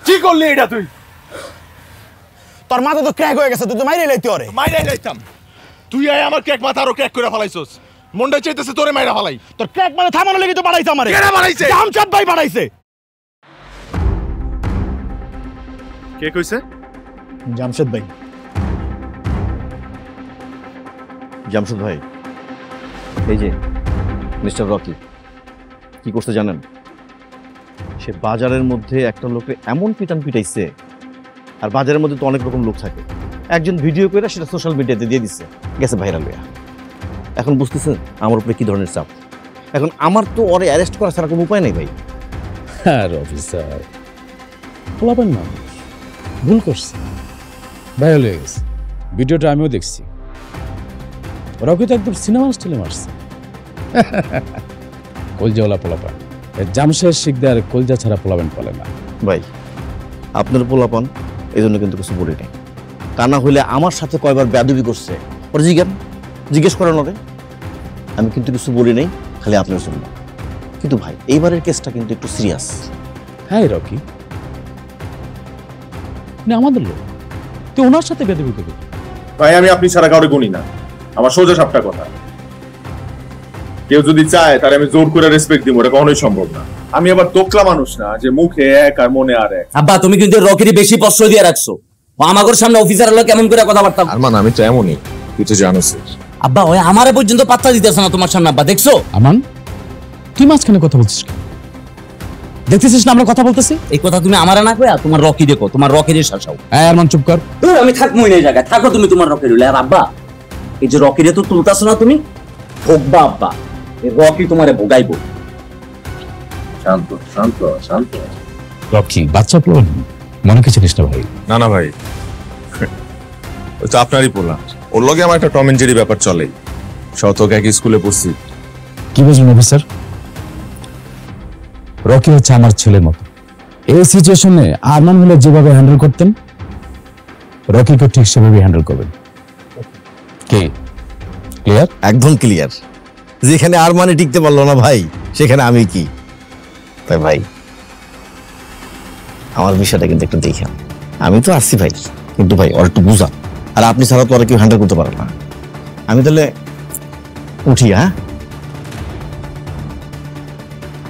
কি করলি এটা তুই? তোর মাথা তো ক্র্যাক হয়ে গেছে, তুই তো মাইরে লাইতে ওরে। মাইরে লাইতাম? তুই আমার ক্র্যাক মাথা আরো ক্র্যাক করে ফেলাইছস। মনটা চাইতেছে তোরে মাইরা ফেলাই। তোর ক্র্যাক মানে থামানো লাগি তো বাড়াইছে আমারে। কেন বাড়াইছে? জামশাদ ভাই বাড়াইছে। কে কইছে? জামশাদ ভাই। জামশাদ ভাই, এই যে মিস্টার রকি কি করতে জানেন? সে বাজারের মধ্যে একটা লোকে এমন পিটান পিটাইছে, আর বাজারের মধ্যে তো অনেক রকম লোক থাকে, একজন ভিডিও করে সেটা সোশ্যাল মিডিয়াতে দিয়ে দিচ্ছে, গেছে ভাইরাল হইয়া। এখন বুঝতেছেন আমার উপরে কি ধরনের চাপ। এখন আমার তো ওরে অ্যারেস্ট করা ছাড়া কোনো উপায় নেই ভাই। হ্যাঁ অফিসার, বলাবেন না, ভুল করছে, ভাইরাল হয়ে গেছে। ভিডিওটা আমিও দেখছি। রকি তো একদম সিনেমা স্টাইলে মারছে। কলজাওয়ালা পোলাপান, জামশেদ শিকদার কলজা ছাড়া পোলাবেন পালে না। ভাই আপনার পোলাপান, এই জন্য কিন্তু কিছু বলি নাই। তা না হইলে আমার সাথে কয়বার বেয়াদবি করছে, ওরা জিজ্ঞেস করেন ওরে। আমি কিন্তু কিছু বলি নাই, খালি আপনার জন্য। কিন্তু ভাই এইবারের কেসটা কিন্তু একটু সিরিয়াস। হ্যাঁ রকি, আমাদের লোক, তুই ওনার সাথে বেয়াদবি করবি? ভাই আমি আপনি ছাড়া কাউরে গুনি না, আমার সোজা সাপটা কথা। কেউ যদি চায় তাহলে আমি জোর করে রেসপেক্ট দিব, এটা কখনোই সম্ভব না। আমি আবার তোকলা মানুষ না যে মুখে এক আর মনে আর এক। আব্বা তুমি কিন্তু রকিরে বেশি প্রশ্রয় দিয়ে রাখছো। আমাগোর সামনে অফিসার হলো কেমন করে কথাবার্তা। আরমান আমি তো এমনই, তুই তো জানোস। আব্বা ওই আমারে পর্যন্ত পাত্তা দিতেছে না তোমার সামনে। আব্বা দেখছো? আমান তুই মাঝখানে কথা বলছিস কেন? দেখতেছিস না আমরা কথা বলতেছি? এই কথা তুমি আমারে না কইয়া তোমার রকি দেখো, তোমার রকিরে শাসাও। হ্যাঁ আরমান চুপ কর। আমি থাকবোই না এই জায়গায়, থাকো তুমি তোমার রকির হইলে। আর আব্বা এই যে রকিরে তো তুলতাছো না তুমি, ভোগবা আব্বা, এই রকি তোমারে ভোগাইবো। শান্ত শান্ত শান্ত। রকি বাচ্চা পোলা, মনে কিছু নিস না ভাই। না না ভাই, ওই তো আপনারই পোলা, ওর লগে আমার একটা টম এন্ড জেরি ব্যাপার চলে। শতক একই স্কুলে পড়ছি। কি বুঝলেন অফিসার? রকি হচ্ছে আমার ছেলের মতো। এই সিচুয়েশনে আরমান হলে যেভাবে হ্যান্ডেল করতেন, রকিকে ঠিক সেভাবে হ্যান্ডেল করবেন। কি ক্লিয়ার? একদম ক্লিয়ার। যেখানে আরমানে টিকতে পারলো না ভাই, সেখানে আমি কি? তাই ভাই আমার বিষয়টা কিন্তু একটু দেখে, আমি তো আসছি ভাই, কিন্তু ভাই ওর একটু বুঝা। আর আপনি ছাড়া তো আর কেউ হ্যান্ডেল করতে পারে না। আমি তাহলে উঠি। হ্যাঁ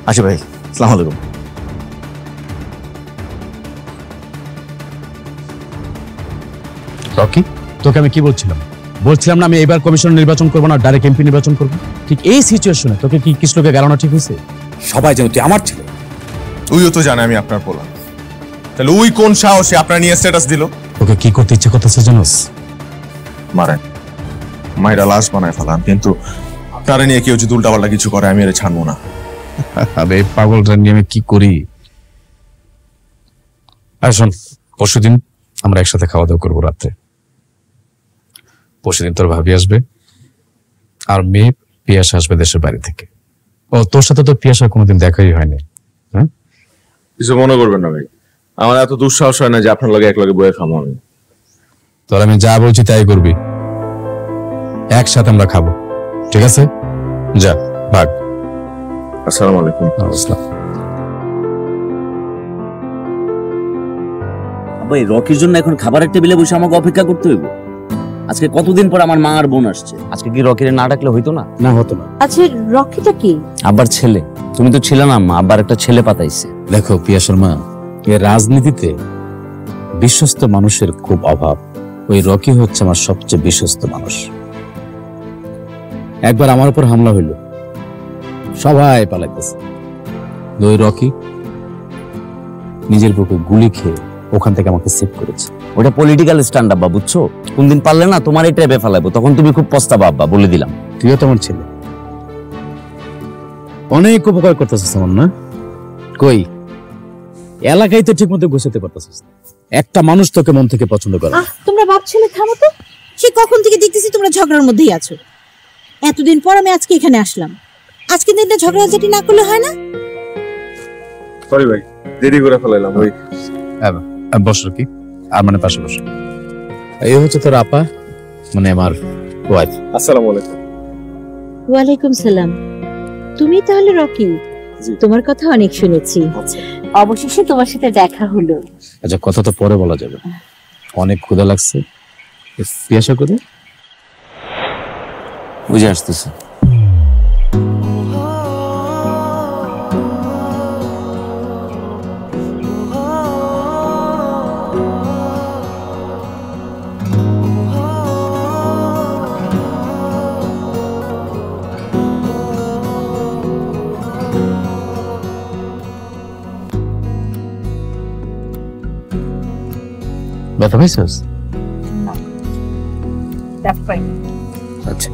আসি ভাই, আসসালামু আলাইকুম। রকি তোকে আমি কি বলছিলাম না আমি এবার কমিশন নির্বাচন করবো না, ডাইরেক্ট এমপি নির্বাচন করবো। ঠিক এই সিচুয়েশনে তোকে কি কৃষ্ণকে গালানো ঠিক হয়েছে? সবাই জানো তুই আমার ছেলে। ওইও তো জানে আমি আপনার পোলা, তাহলে ওই কোন সাহসে আপনার নিয়ে স্ট্যাটাস দিল? ওকে কি করতে ইচ্ছে করতেছে জানোস? মারেন, মাইরা লাশ বানায় ফেলান, কিন্তু আপনারা নিয়ে কেউ যদি উল্টাপাল্টা কিছু করে আমি এর ছাড়বো না। আরে পাগলটা নিয়ে আমি কি করি? আর শোন, পরশুদিন আমরা একসাথে খাওয়া দাওয়া করবো রাতে। পরশুদিন তোর ভাবি আসবে, আর মেয়ে পিয়াসা আসবে দেশের বাড়ি থেকে। ও তোর সাথে তো পিয়াসার কোনোদিন দেখাই হয়নি। হ্যাঁ কিছু মনে করবেন না ভাই, আমার এত দুঃসাহস হয় না যে আপনার লগে এক লগে বয়ে খাবো আমি। তোর আমি যা বলছি তাই করবি, একসাথে আমরা খাবো, ঠিক আছে? যা ভাগ। আসসালামু আলাইকুম। ভাই রকির জন্য এখন খাবারের টেবিলে বসে আমাকে অপেক্ষা করতে হইব? আজকে কতদিন পর আমার মা আর বোন আসছে, আজকে কি রকিরে না ডাকলে হইতো না? না হতো না। আচ্ছা রকিটা কি? আব্বার ছেলে। তুমি তো ছিলে না মা, আব্বার একটা ছেলে পাতাইছে। দেখো পিয়া শর্মা, এই রাজনীতিতে বিশ্বস্ত মানুষের খুব অভাব। ওই রকি হচ্ছে আমার সবচেয়ে বিশ্বস্ত মানুষ। একবার আমার উপর হামলা হইল, সবাই পালাইতেছে। ওই রকি নিজের বুকে গুলি খেয়ে ওখান থেকে আমাকে সেভ করেছে। ওটা পলিটিক্যাল স্ট্যান্ড আব্বা, বুঝছো? কোনদিন পারলে না তোমার এই ট্র্যাপে ফেলাবো, তখন তুমি খুব পস্তাবা আব্বা, বলে দিলাম। তুইও তো আমার ছেলে, অনেক উপকার করতেছিস আমার, না? কই এলাকায় তো ঠিক মতো গোছাতে পারতেছিস না। একটা মানুষ তোকে মন থেকে পছন্দ করে। তোমরা ভাবছিলে থামো তো, সে কখন থেকে দেখতেছি তোমরা ঝগড়ার মধ্যেই আছো। এতদিন পর আমি আজকে এখানে আসলাম, আজকে দিনটা ঝগড়াঝাটি না করলে হয় না? সরি ভাই, দেরি করে ফেলাইলাম। ওই বস কি আর মানে পাশে বস। এই হচ্ছে তোর আপা, মানে আমার ওয়াইফ। আসসালামু আলাইকুম। ওয়ালাইকুম সালাম। তুমি তাহলে রকি? জি। তোমার কথা অনেক শুনেছি, অবশেষে তোমার সাথে দেখা হলো। আচ্ছা, কথা তো পরে বলা যাবে, অনেক ক্ষুধা লাগছে। পিয়াসা করে বুঝে আসতেছে। ব্যথা পাইছিস? আচ্ছা,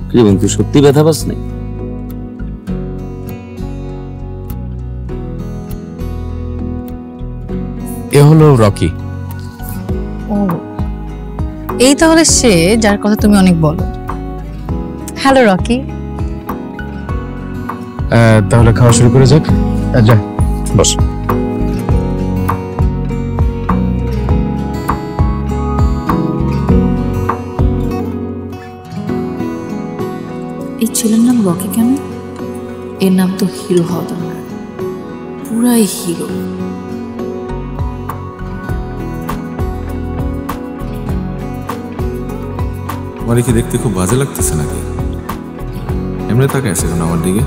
কি বন্ধু, সত্যি ব্যথা পাস নাই? এ হলো রকি। ও, এই তাহলে সে যার কথা তুমি অনেক বলো। Hello Rocky. তাহলে খাওয়া শুরু করে যাক। যা বস। এই ছেলের নাম রকি কেন? এর নাম তো হিরো হওয়া দরকার, পুরাই হিরো। আমার কি দেখতে খুব বাজে লাগতেছে নাকি? এমনি তাকায় আছে কেন আমার দিকে?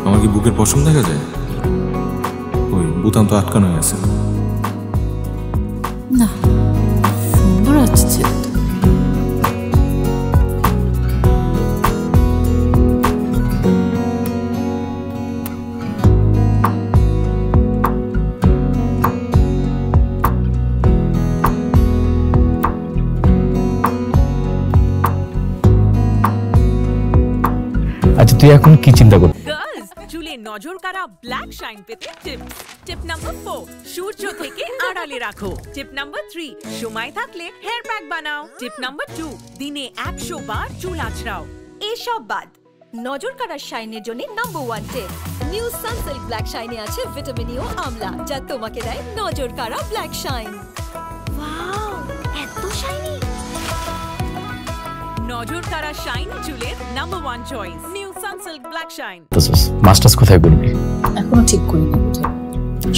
আমার কি বুকের পশম দেখা যায়? ওই বুতাম তো আটকানো আছে। না, সুন্দর আছে ছেলেটা। আচ্ছা, তুই এখন কি চিন্তা করছিস? গার্লস, চুলে নজর কাড়া ব্ল্যাক শাইন পেতে টিপস। টিপ নাম্বার 4, সূর্য থেকে আড়ালে রাখো। টিপ নাম্বার 3, সময় থাকলে হেয়ার প্যাক বানাও। টিপ নাম্বার 2, দিনে 100 বার চুল আঁচড়াও। এসব বাদ, নজর কাড়ার শাইনের জন্য নাম্বার 1 টিপ, নিউ সানসিল্ক ব্ল্যাক শাইনে আছে ভিটামিন ই ও আমলা, যা তোমাকে দেয় নজর কাড়া ব্ল্যাক শাইন। ওয়াও, এত শাইনি! নজর কাড়া শাইন চুলের number 1 choice, new Sunsilk black shine. Masters কোথায় করবি? এখনো ঠিক করিনি।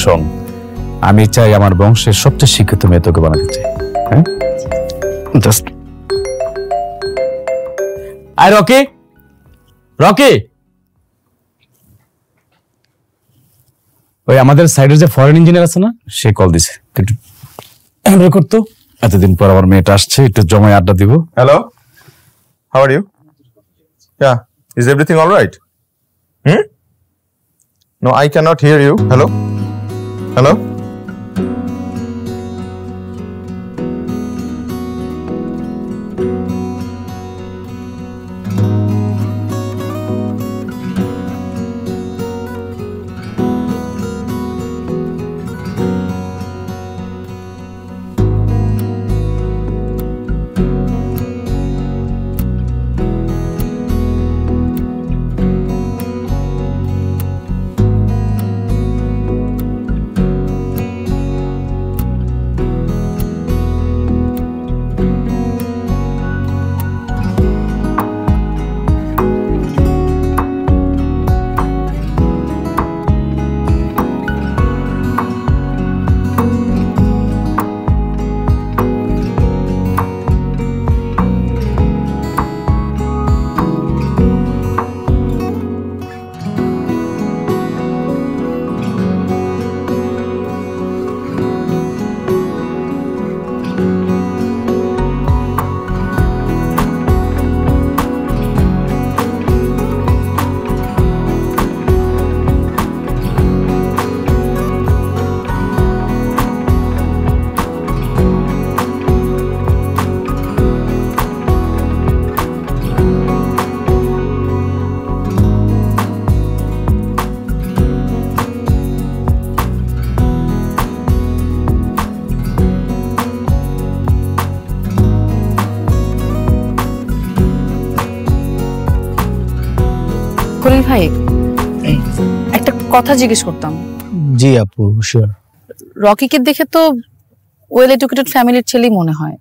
শোন, আমি চাই আমার বংশের সবচেয়ে শিক্ষিত মেয়ে তোকে বানাতে চাই। হ্যাঁ, জাস্ট আই রকি। রকি, ওই আমাদের সাইডের যে ফরেন ইঞ্জিনিয়ার আছে না, সে কল দিছে। একটু হ্যান্ডেল করতো। এতদিন পর আমার মেয়েটা আসছে, একটু জমায় আড্ডা দিব। Hello, how are you? Yeah, is everything all right? No, I cannot hear you. Hello? Hello? Khalil ভাই, একটা কথা জিজ্ঞেস করতাম। জি আপু, শিওর। রকিকে দেখে তো ওয়েল এডুকেটেড ফ্যামিলির ছেলেই মনে হয়।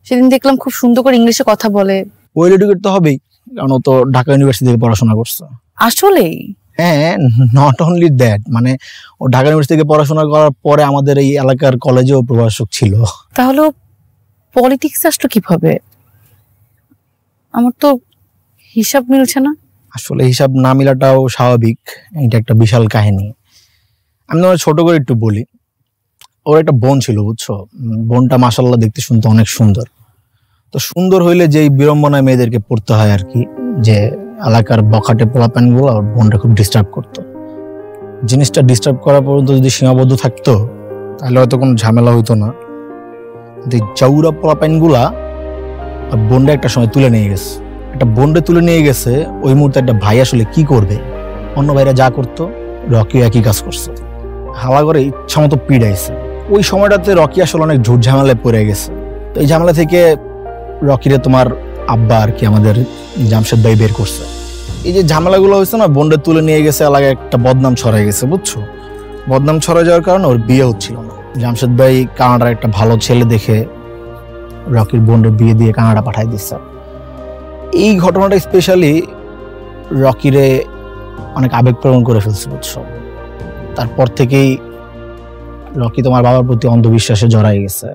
সেদিন দেখলাম খুব সুন্দর করে ইংলিশে কথা বলে। ওয়েল এডুকেটেড তো হবেই, কারণ ও তো ঢাকা ইউনিভার্সিটি থেকে পড়াশোনা করছে। আসলেই? হ্যাঁ, নট অনলি দ্যাট, মানে ও ঢাকা ইউনিভার্সিটি থেকে পড়াশোনা করার পরে আমাদের এই এলাকার কলেজেও প্রভাষক ছিল। তাহলে পলিটিক্স আসলো কিভাবে? আমার তো হিসাব মিলছে না। আসলে হিসাব না মিলাটাও স্বাভাবিক, এটা একটা বিশাল কাহিনী। আমি তোমার ছোট করে একটু বলি। ওর একটা বোন ছিল, বুঝছো? বোনটা মাশাআল্লাহ দেখতে শুনতে অনেক সুন্দর। তো সুন্দর হইলে যেই বিড়ম্বনায় মেয়েদেরকে পড়তে হয় আর কি, যে এলাকার বখাটে পোলাপানগুলো ওর বোনটা খুব ডিস্টার্ব করতো। জিনিসটা ডিস্টার্ব করা পর্যন্ত যদি সীমাবদ্ধ থাকতো তাহলে হয়তো কোনো ঝামেলা হইতো না। কিন্তু চৌরা পোলাপানগুলা বোনটা একটা সময় তুলে নিয়ে গেছে। একটা বোনটা তুলে নিয়ে গেছে, ওই মুহূর্তে একটা ভাই আসলে কি করবে? অন্য ভাইরা যা করতো রকি একই কাজ করছে, হাওয়া করে ইচ্ছা মতো পিড়াইছে। ওই সময়টাতে রকি আসলে অনেক ঝুট ঝামেলায় পড়ে গেছে। তো এই ঝামেলা থেকে রকিরে তোমার আব্বা আর কি আমাদের জামশেদ ভাই বের করছে। এই যে ঝামেলাগুলো হয়েছে না, বোনটা তুলে নিয়ে গেছে, এলাকায় একটা বদনাম ছড়াই গেছে, বুঝছো? বদনাম ছড়াই যাওয়ার কারণে ওর বিয়ে হচ্ছিল না। জামশেদ ভাই কানাডার একটা ভালো ছেলে দেখে রকির বোনের বিয়ে দিয়ে কানাডা পাঠাই দিচ্ছে। এই ঘটনাটা স্পেশালি রকিরে অনেক আবেগপ্রবণ করে ফেলছে, বুঝছো? তারপর থেকেই রকি তোমার বাবার প্রতি অন্ধবিশ্বাসে জড়াই গেছে।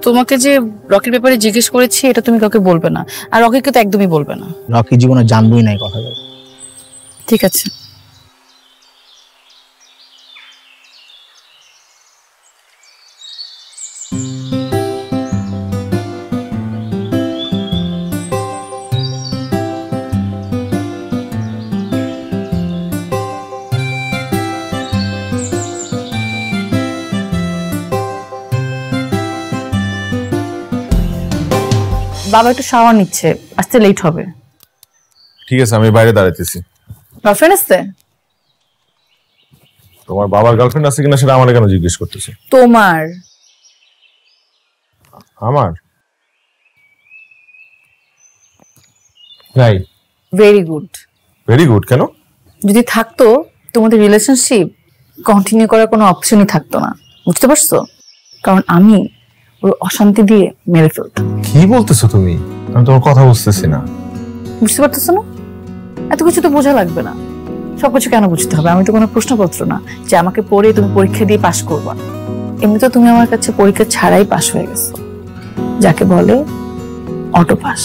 তোমাকে যে রকির ব্যাপারে জিজ্ঞেস করেছি এটা তুমি কাউকে বলবে না, আর রকিকে তো একদমই বলবে না। রকি জীবনে জানবই নাই কথা। ঠিক আছে। বাবা একটু শাওয়ার নিচ্ছে, আসতে লেট হবে। ঠিক আছে, আমি বাইরে দাঁড়াইতেছি। গার্লফ্রেন্ড আছে? তোমার বাবার গার্লফ্রেন্ড আছে কিনা সেটা আমার কেন জিজ্ঞেস করতেছে? তোমার? আমার? নাই। Very good. ভেরি গুড কেন? যদি থাকতো তোমাদের রিলেশনশিপ কন্টিনিউ করার কোনো অপশনই থাকতো না, বুঝতে পারছো? কারণ আমি ওর অশান্তি দিয়ে মেরে ফেলতাম। কি বলতেছো তুমি? আমি তোমার কথা বুঝতেছি না। বুঝতে পারতেছো না? এত কিছু তো বোঝা লাগবে না। সবকিছু কেন বুঝতে হবে? আমি তো কোনো প্রশ্নপত্র না যে আমাকে পড়ে তুমি পরীক্ষা দিয়ে পাশ করবা। এমনিতে তুমি আমার কাছে পরীক্ষা ছাড়াই পাশ হয়ে গেছো, যাকে বলে অটো পাস।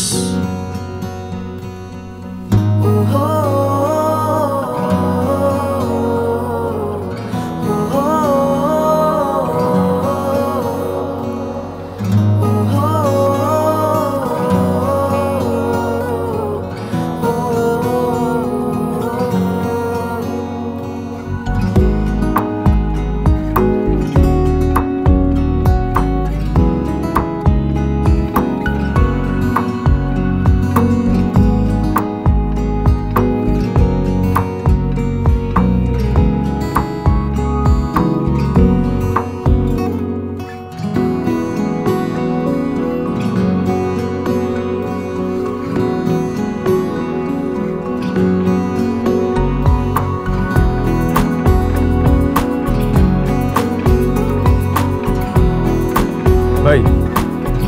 ভাই,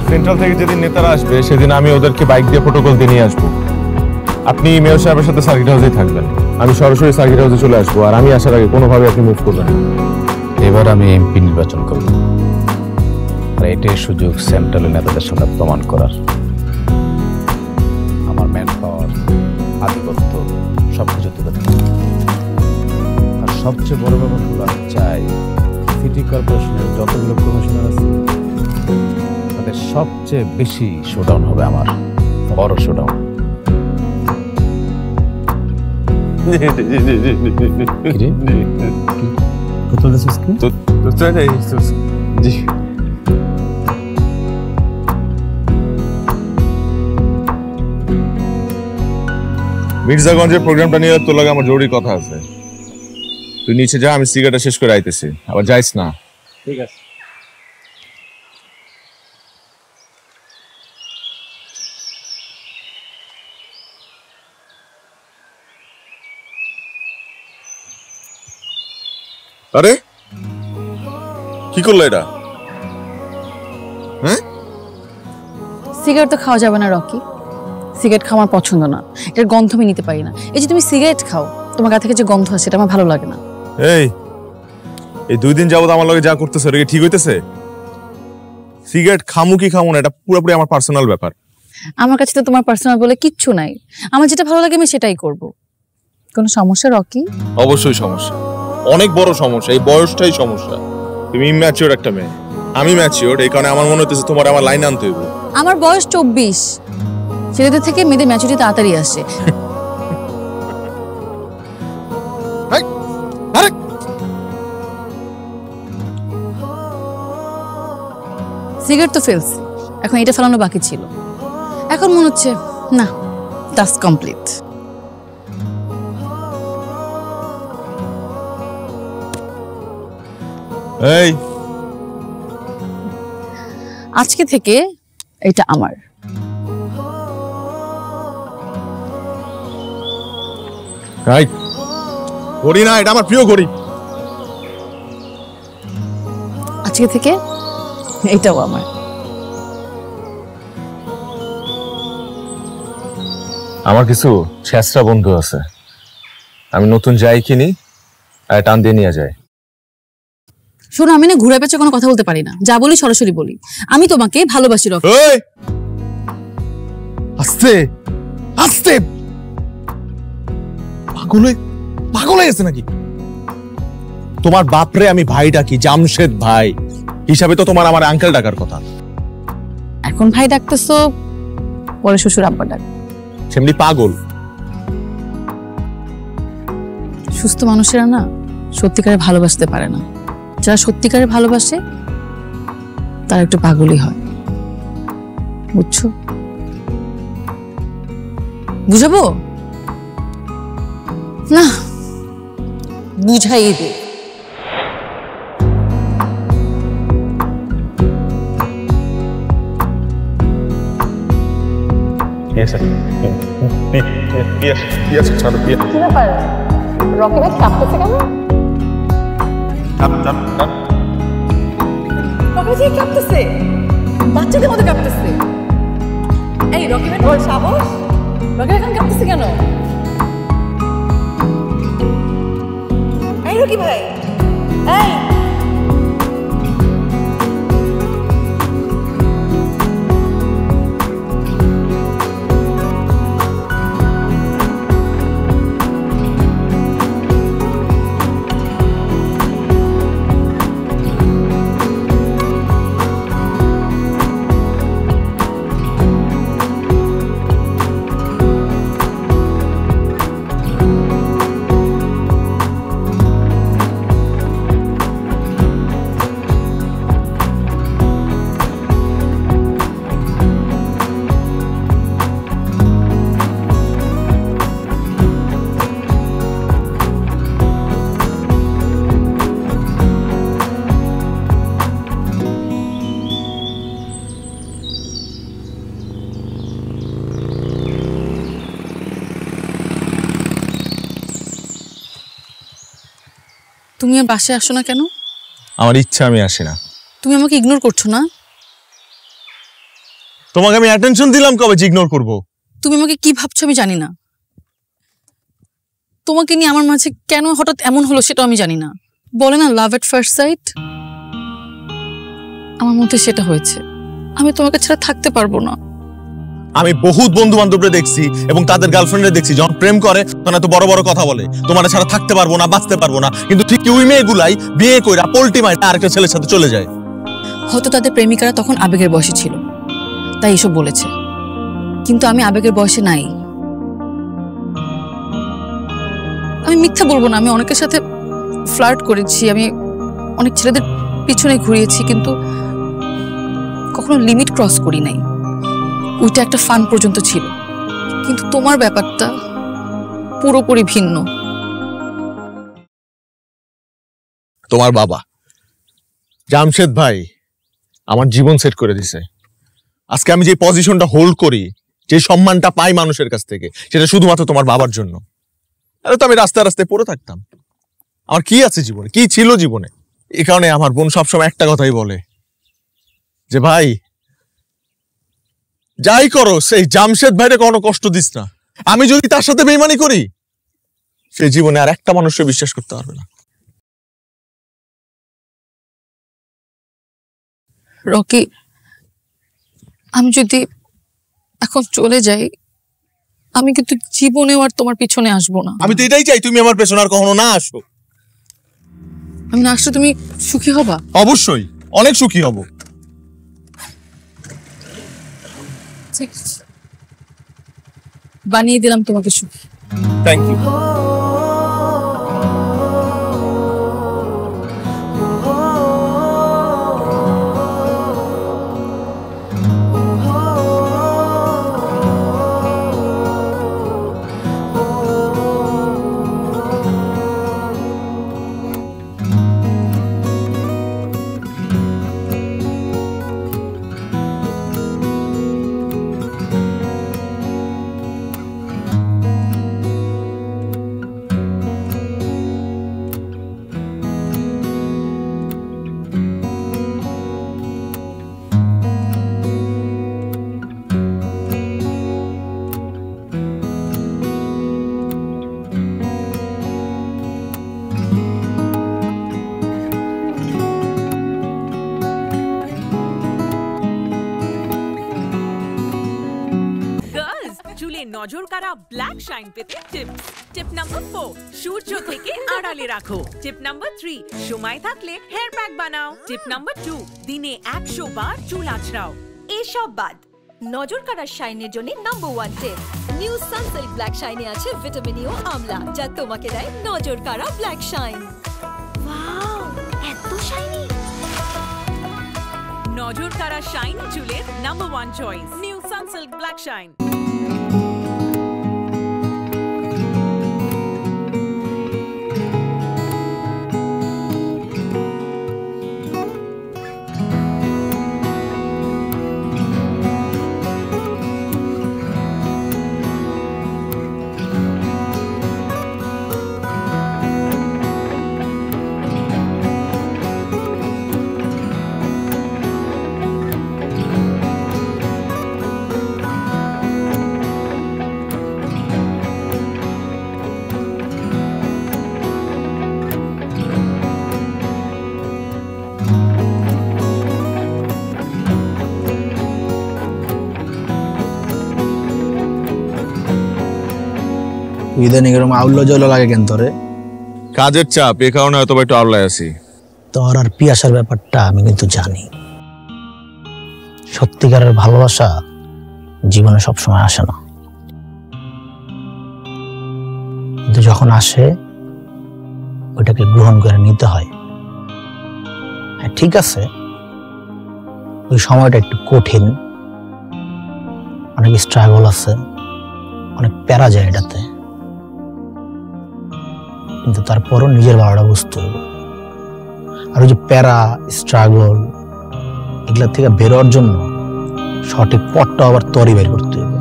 সেন্ট্রাল থেকে যেদিন নেতারা আসবে সেদিন আমি ওদেরকে বাইক দিয়ে প্রোটোকল দিয়ে নিয়ে আসবো। আপনি মেয়র সাহেবের সাথে সার্কিট হাউসেই থাকবেন। আমি সরাসরি সার্কিট হাউসে চলে আসবো, আর আমি আসার আগে কোনোভাবে আপনি মুভ করবেন না। এবার আমি এমপি নির্বাচন করব, আর এটাই সুযোগ সেন্ট্রালের নেতাদের সামনে প্রমাণ করার আমার ম্যান পাওয়ার, আধিপত্য সবকিছু তুলে দেব। আর সবচেয়ে বড় ব্যাপার হলো আমি চাই সিটি কর্পোরেশনের যতগুলো কমিশনার আছে তাদের সবচেয়ে বেশি শোডাউন হবে আমার, বড় শোডাউন। মির্জাগঞ্জের প্রোগ্রামটা নিয়ে তোর লাগে আমার জরুরি কথা আছে। তুই নিচে যা, আমি সিগারেটটা শেষ করে আইতেছি, আবার যাইস না। ঠিক আছে। আরে কি কি করলো এটা? হ্যাঁ, সিগারেট তো খাওয়া যাবে না রকি, সিগারেট খাওয়া আমার পছন্দ না, এটার গন্ধ আমি নিতে পারি না। এই যে তুমি সিগারেট খাও, তোমার গা থেকে যে গন্ধ আসে সেটা আমার ভালো লাগে না। এই 2 দিন যাবত আমার লগে যা করতেছে এটা কি ঠিক হইতেছে? সিগারেট খামু কি খামু না এটা পুরোপুরি আমার পার্সোনাল ব্যাপার। আমার কাছে তো তোমার পার্সোনাল বলে কিচ্ছু নাই, আমার যেটা ভালো লাগে আমি সেটাই করব। কোনো সমস্যা রকি? অবশ্যই সমস্যা, অনেক বড় সমস্যা। এই বয়সটাই সমস্যা। তুমি ইম্যাচিওর একটা মেয়ে, আমি ম্যাচিওর, এই কারণে আমার মনে হইতেছে তোমার আমার লাইন আনতে হইব। আমার বয়স 24, ছেলেদের থেকে মেয়েদের ম্যাচুরিটি তাড়াতাড়ি আসে। সিগারেট তো ফেলছি, এখন এটা ফেলানো বাকি ছিল। এখন মনে হচ্ছে না, টাস্ক কমপ্লিট। এই আজকে থেকে এটা আমার। ঘড়ি না, এটা আমার প্রিয় ঘড়ি। আজকে থেকে এটাও আমার। আমার কিছু ছেঁচড়া বন্ধু আছে, আমি নতুন যাই কিনি আর টান দিয়ে নিয়ে যায়। শোনো, আমি না ঘুরে পেঁচে কোনো কথা বলতে পারি না, যা বলি সরাসরি বলি। আমি তোমাকে ভালোবাসি রকি। আস্তে আস্তে, পাগল হয়ে গেছে নাকি? তোমার বাপরে আমি ভাই ডাকি, জামশেদ ভাই হিসাবে তো তোমার আমার আঙ্কেল ডাকার কথা। এখন ভাই ডাকতেছো, পরে শ্বশুর আব্বা ডাক। সেমনি পাগল। সুস্থ মানুষেরা না সত্যিকারে ভালোবাসতে পারে না, যারা সত্যিকারে ভালোবাসে তারা একটু পাগলই হয়, বুঝছো? বুঝাবো না, বুঝাই দে। রকি ভাই কাঁপতেছে কেন? রকি ভাই কাঁপতেছে, বাচ্চাদের মতো কাঁপতেছে। এই রকি ভাই বল সাহস, রকি ভাই এখন কাঁপতেছে কেন? এই রকি ভাই, এই তুমি আর বাসায় আসো না কেন? আমার ইচ্ছা, আমি আসি না। তুমি আমাকে ইগনোর করছো না? তোমাকে আমি অ্যাটেনশন দিলাম কবে যে ইগনোর করব? তুমি আমাকে কি ভাবছো আমি জানি না। তোমাকে নিয়ে আমার মাঝে কেন হঠাৎ এমন হলো সেটা আমি জানি না। বলে না লাভ এট ফার্স্ট সাইট, আমার মধ্যে সেটা হয়েছে। আমি তোমাকে ছাড়া থাকতে পারবো না। আমি বহুত বন্ধু বান্ধবরা দেখছি এবং তাদের গার্লফ্রেন্ডে দেখছি, যখন প্রেম করে তখন এত বড় বড় কথা বলে, তোমার ছাড়া থাকতে পারবো না, বাঁচতে পারবো না। কিন্তু ঠিক ওই মেয়েগুলাই বিয়ে কইরা পোল্টি মাইরা আরেকটা ছেলের সাথে চলে যায়। হয়তো তাদের প্রেমিকারা তখন আবেগের বয়সে ছিল, তাই এসব বলেছে। কিন্তু আমি আবেগের বয়সে নাই। আমি মিথ্যা বলবো না, আমি অনেকের সাথে ফ্লার্ট করেছি, আমি অনেক ছেলেদের পিছনে ঘুরিয়েছি, কিন্তু কখনো লিমিট ক্রস করি নাই। ওইটা একটা ফান পর্যন্ত ছিল, কিন্তু তোমার ব্যাপারটা পুরোপুরি ভিন্ন। তোমার বাবা জামশেদ ভাই আমার জীবন সেট করে দিছে। আজকে আমি যে পজিশনটা হোল্ড করি, যে সম্মানটা পাই মানুষের কাছ থেকে, সেটা শুধুমাত্র তোমার বাবার জন্য। আরে তো আমি রাস্তায় রাস্তায় পড়ে থাকতাম। আমার কি আছে জীবনে, কি ছিল জীবনে? এই কারণে আমার বোন সবসময় একটা কথাই বলে যে ভাই যাই করো সেই জামশেদ ভাইরে কোনো কষ্ট দিস না। আমি যদি তার সাথে বেইমানি করি সে জীবনে আর একটা মানুষকে বিশ্বাস করতে পারবে না। রকি, আমি যদি এখন চলে যাই, আমি কিন্তু জীবনেও আর তোমার পিছনে আসবো না। আমি তো এটাই চাই, তুমি আমার পেছনে আর কখনো না আসো। আমি না আসলে তুমি সুখী হবা? অবশ্যই, অনেক সুখী হব। বানিয়ে দিলাম তোমাকে সুখী। Thank you. চুলে নজর কাড়া ব্ল্যাক শাইন পেতে টিপস। টিপ নাম্বার 4, সূর্য থেকে আড়ালে রাখো। টিপ নাম্বার 3, সময় থাকলে হেয়ার প্যাক বানাও। টিপ নাম্বার 2, দিনে 100 বার চুল আঁচড়াও। এসব বাদ নজর কাড়ার শাইনের জন্য নাম্বার 1 টিপ, নিউ সানসিল্ক ব্ল্যাক শাইনে আছে ভিটামিন ই ও আমলা, যা তোমাকে দেয় নজর কাড়া ব্ল্যাক শাইন। ওয়াও, এত শাইনি! নজর কাড়া শাইনি চুলের number 1 choice, new Sunsilk black shine. ইদানিং এরকম আউল্য জল লাগে কেন তোরে? কাজের চাপ, এ কারণে হয়তো একটু আওলায় আছি। তোর আর পিয়াসার ব্যাপারটা আমি কিন্তু জানি। সত্যিকারের ভালোবাসা জীবনে সবসময় আসে না, কিন্তু যখন আসে ওইটাকে গ্রহণ করে নিতে হয়। হ্যাঁ ঠিক আছে, ওই সময়টা একটু কঠিন, অনেক স্ট্রাগল আছে, অনেক প্যারা যায় এটাতে, কিন্তু তারপরও নিজের ভালোটা বুঝতে হবে। আর ওই যে প্যারা স্ট্রাগল এগুলা থেকে বেরোর জন্য সঠিক পথটা আবার তৈরি বের করতে হবে।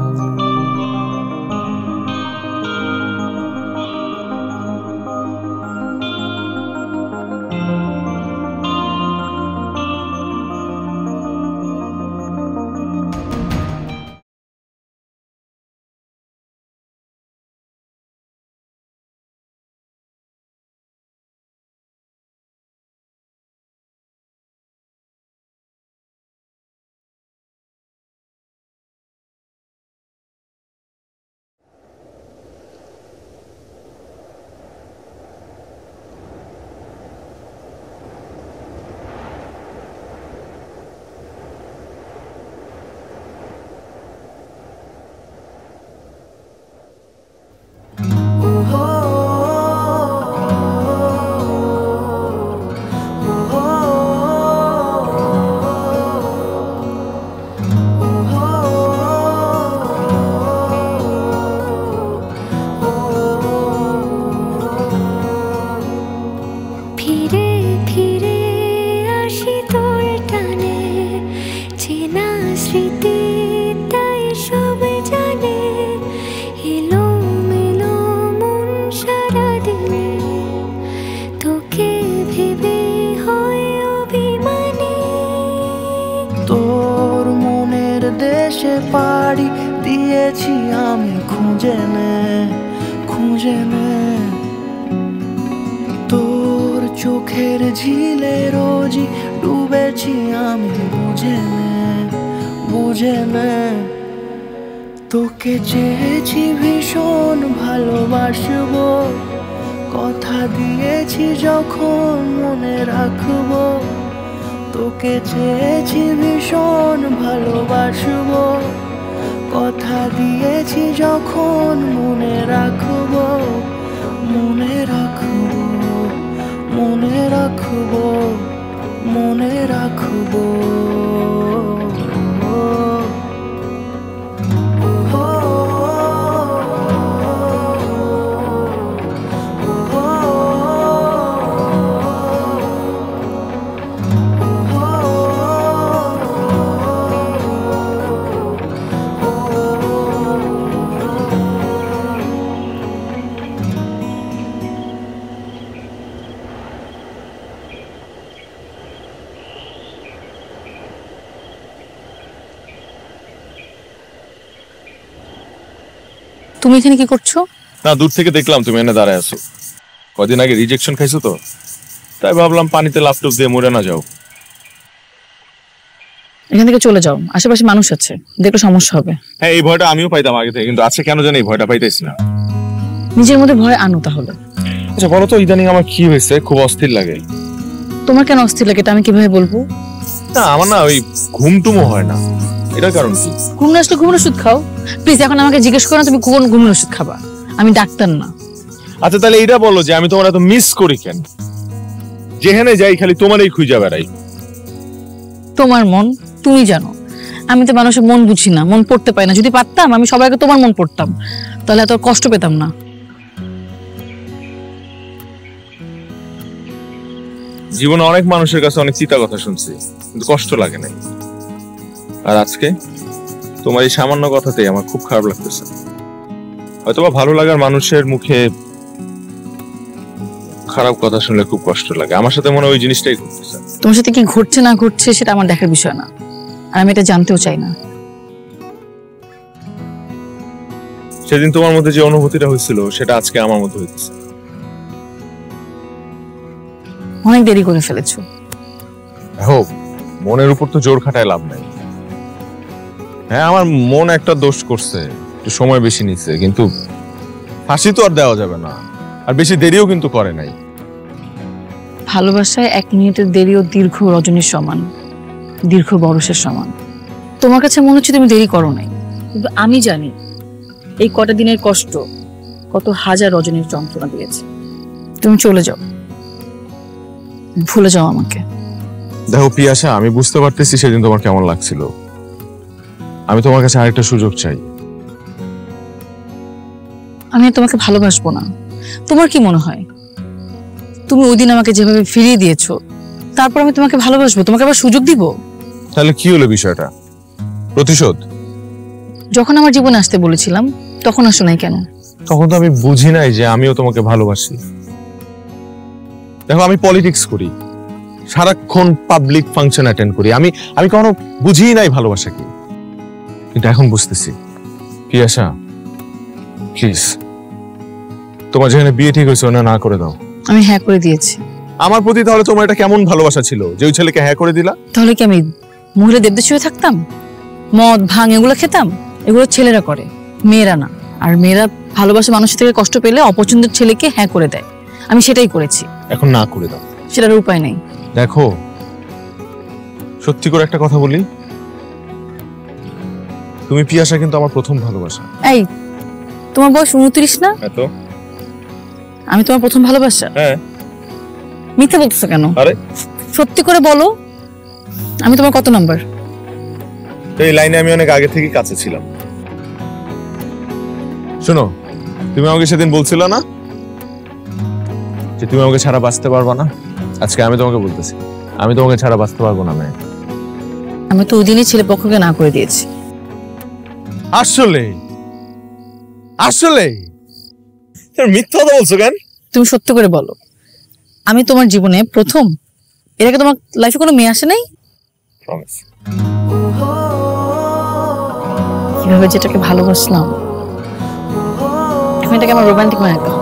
এসে পাড়ি দিয়েছি আমি খুঁজে নে তোর চোখের ঝিলে রোজই ডুবেছি আমি বুঝে নে তোকে চেয়েছি ভীষণ ভালোবাসবো কথা দিয়েছি যখন মনে রাখবো তোকে চেয়েছি ভীষণ ভালোবাসবো কথা দিয়েছি যখন মনে রাখবো মনে রাখবো মনে রাখবো মনে রাখবো তুমি এখানে কি করছো? না, দূর থেকে দেখলাম তুমি এনে দাঁড়ায় আছো। কদিন আগে রিজেকশন খাইছো তো, তাই ভাবলাম পানিতে লাফটুপ দিয়ে মরে না যাও। এখান থেকে চলে যাও, আশেপাশে মানুষ আছে, দেখলে সমস্যা হবে। হ্যাঁ, এই ভয়টা আমিও পাইতাম আগে থেকে, কিন্তু আজকে কেন জানি এই ভয়টা পাইতেছি না। নিজের মধ্যে ভয় আনো তাহলে। আচ্ছা বলো তো, ইদানিং আমার কি হয়েছে? খুব অস্থির লাগে। তোমার কেন অস্থির লাগে এটা আমি কিভাবে বলবো? না, আমার না ওই ঘুমটুমও হয় না। এটার কারণ কি? ঘুম না আসলে ঘুমের ওষুধ খাও। প্লিজ এখন আমাকে জিজ্ঞেস করো না তুমি কোন ঘুমের ওষুধ খাবা। আমি ডাক্তার না। আচ্ছা তাহলে এটা বলো যে আমি তোমার এত মিস করি কেন? যেখানে যাই খালি তোমারই খুঁজে বেড়াই। তোমার মন তুমি জানো, আমি তো মানুষের মন বুঝি না, মন পড়তে পারি না। যদি পারতাম আমি সবাইকে তোমার মন পড়তাম, তাহলে এত কষ্ট পেতাম না। জীবনে অনেক মানুষের কাছে অনেক চিন্তা কথা শুনছি, কিন্তু কষ্ট লাগে নাই। আর আজকে তোমার এই সামান্য কথাতেই আমার খুব খারাপ লাগতেছে। হয়তোবা ভালো লাগার মানুষের মুখে খারাপ কথা শুনলে খুব কষ্ট লাগে। আমার সাথে মনে হয় ওই জিনিসটাই ঘটতেছে। তোমার সাথে কি ঘটছে না ঘটছে সেটা আমার দেখার বিষয় না, আর আমি এটা জানতেও চাই না। সেদিন তোমার মধ্যে যে অনুভূতিটা হয়েছিল সেটা আজকে আমার মধ্যে হইতেছে। অনেক দেরি করে ফেলেছো। হোক, মনের উপর তো জোর খাটায় লাভ নাই। হ্যাঁ, আমার মন একটা দোষ করছে, একটু সময় বেশি নিচ্ছে, কিন্তু ফাঁসি তো আর দেওয়া যাবে না, আর বেশি দেরিও কিন্তু করে নাই। ভালোবাসায় 1 মিনিটের দেরিও দীর্ঘ রজনীর সমান, দীর্ঘ বরসের সমান। তোমার কাছে মনে হচ্ছে তুমি দেরি করো নাই, কিন্তু আমি জানি এই কটা দিনের কষ্ট কত হাজার রজনীর যন্ত্রণা দিয়েছে। তুমি চলে যাও, ভুলে যাও আমাকে। দেখো পিয়াসা, আমি বুঝতে পারতেছি সেদিন তোমার কেমন লাগছিল। আমি তোমার কাছে আরেকটা সুযোগ চাই। আমি আর তোমাকে ভালোবাসবো না। তোমার কি মনে হয় তুমি ওই দিন আমাকে যেভাবে ফিরিয়ে দিয়েছো, তারপর আমি তোমাকে ভালোবাসবো, তোমাকে আবার সুযোগ দিব? তাহলে কি হলো বিষয়টা? প্রতিশোধ? যখন আমার জীবনে আসতে বলেছিলাম তখন আসো নাই কেন? তখন তো আমি বুঝি নাই যে আমিও তোমাকে ভালোবাসি। দেখো, আমি পলিটিক্স করি, সারাক্ষণ পাবলিক ফাংশন অ্যাটেন্ড করি, আমি কখনো বুঝি নাই ভালোবাসা কি, কিন্তু এখন বুঝতেছি। পিয়াসা প্লিজ, তোমার যেখানে বিয়ে ঠিক হয়েছে ওনা না করে দাও। আমি হ্যাঁ করে দিয়েছি। আমার প্রতি তাহলে তোমার এটা কেমন ভালোবাসা ছিল যে ওই ছেলেকে হ্যাঁ করে দিলা? তাহলে কি আমি মহিলা দেবদেশ হয়ে থাকতাম? মদ ভাঙ এগুলো খেতাম? এগুলো ছেলেরা করে, মেয়েরা না। আর মেয়েরা ভালোবাসা মানুষের থেকে কষ্ট পেলে অপছন্দের ছেলেকে হ্যাঁ করে দেয়। আমি সেটাই করেছি। এখন না করে দাও। সেটার উপায় নেই। দেখো, সত্যি করে একটা কথা বলি, তুমি পিয়াসা কিন্তু আমার প্রথম ভালোবাসা। এই, তোমার বয়স 29 না? এত আমি তোমার প্রথম ভালোবাসা? হ্যাঁ। মিথ্যা বলতেছো কেন? আরে সত্যি করে বলো, আমি তোমার কত নাম্বার? এই লাইনে আমি অনেক আগে থেকে কাছে ছিলাম। শোনো, তুমি আমাকে সেদিন বলছিল না যে তুমি আমাকে ছাড়া বাঁচতে পারবা না? আজকে আমি তোমাকে বলতেছি, আমি তোমাকে ছাড়া বাঁচতে পারবো না। আমি তো ওই দিনই ছেলে পক্ষকে না করে দিয়েছি। আসলে আসলে মিথ্যা কথা বলছো কেন? তুমি সত্যি করে বলো, আমি তোমার জীবনে প্রথম? এর আগে তোমার লাইফে কোনো মেয়ে আসে নাই? প্রমিস। কিভাবে যেটাকে ভালোবাসলাম, এখন এটাকে আমার রোমান্টিক মনে একটা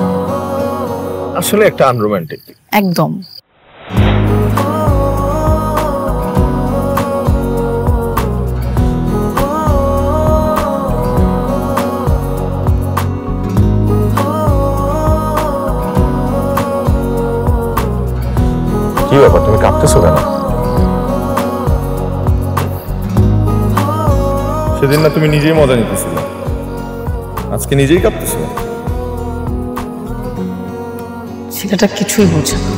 আসলে একটা আনরোমান্টিক একদম। কি ব্যাপার, তুমি কাঁপতেছো কেন? সেদিন না তুমি নিজেই মজা নিতেছিলে, আজকে নিজেই কাঁপতেছো? ছেলেটা কিছুই বোঝে না।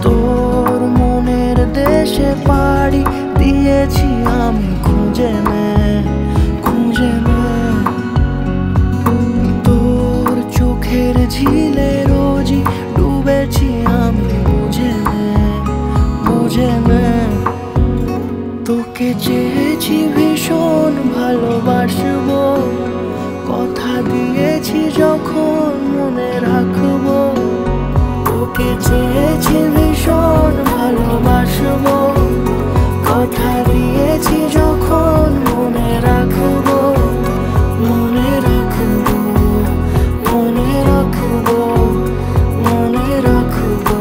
তোর মনের দেশে পাড়ি দিয়েছি আমি খুঁজে নে, খুঁজে নে। তোর চোখের ঝিলে রোজই ডুবেছি আমি, বুঝে নে, বুঝে নে। তোকে চেয়েছি ভীষণ ভালোবাসবো, কথা দিয়েছি যখন মনে রাখবো। তোকে চেয়েছি ভীষণ ভালোবাসবো, কথা দিয়েছি যখন মনে রাখবো, মনে রাখবো, মনে রাখবো, মনে রাখবো।